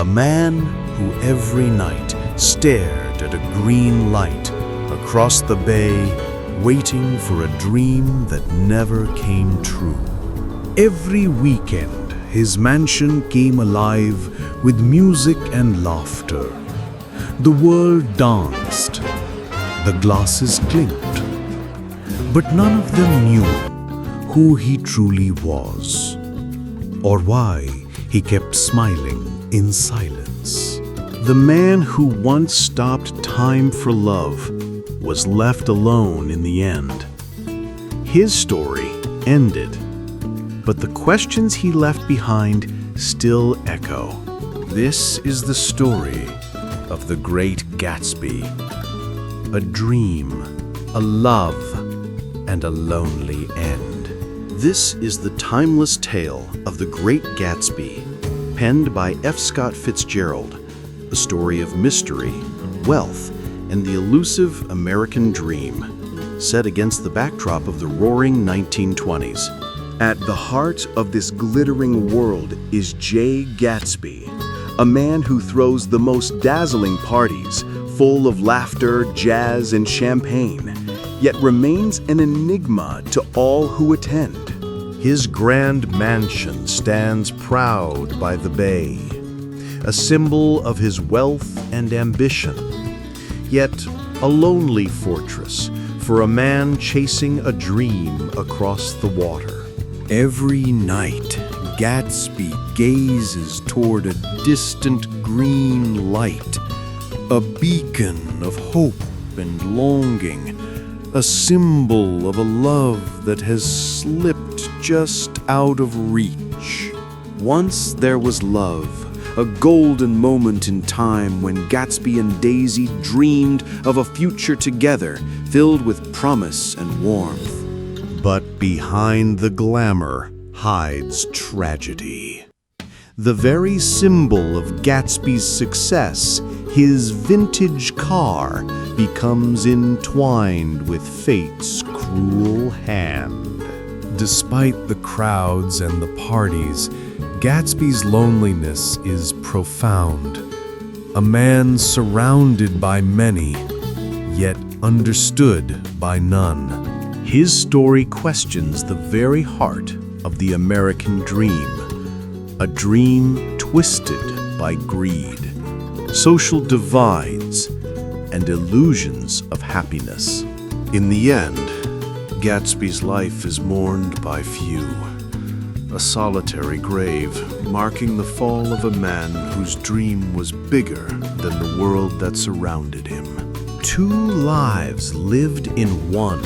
A man who every night stared at a green light across the bay, waiting for a dream that never came true. Every weekend, his mansion came alive with music and laughter. The world danced. The glasses clinked. But none of them knew who he truly was, or why he kept smiling in silence. The man who once stopped time for love was left alone in the end. His story ended, but the questions he left behind still echo. This is the story of the Great Gatsby. A dream, a love, and a lonely end. This is the timeless tale of the Great Gatsby, penned by F. Scott Fitzgerald, a story of mystery, wealth, and the elusive American dream, set against the backdrop of the roaring 1920s. At the heart of this glittering world is Jay Gatsby, a man who throws the most dazzling parties, full of laughter, jazz, and champagne, yet remains an enigma to all who attend. His grand mansion stands proud by the bay, a symbol of his wealth and ambition, yet a lonely fortress for a man chasing a dream across the water. Every night, Gatsby gazes toward a distant green light, a beacon of hope and longing, a symbol of a love that has slipped just out of reach. Once there was love, a golden moment in time when Gatsby and Daisy dreamed of a future together filled with promise and warmth. But behind the glamour hides tragedy. The very symbol of Gatsby's success, his vintage car, becomes entwined with fate's cruel hand. Despite the crowds and the parties, Gatsby's loneliness is profound. A man surrounded by many, yet understood by none. His story questions the very heart of the American dream, a dream twisted by greed, social divides, and illusions of happiness. In the end, Gatsby's life is mourned by few, a solitary grave marking the fall of a man whose dream was bigger than the world that surrounded him. Two lives lived in one,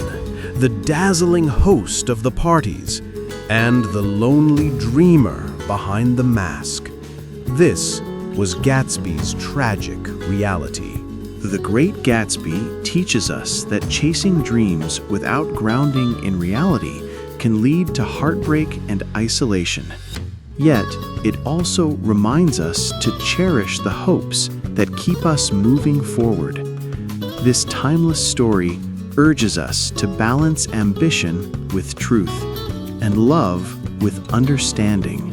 the dazzling host of the parties and the lonely dreamer behind the mask. This was Gatsby's tragic reality. The Great Gatsby teaches us that chasing dreams without grounding in reality can lead to heartbreak and isolation. Yet, it also reminds us to cherish the hopes that keep us moving forward. This timeless story urges us to balance ambition with truth and love with understanding.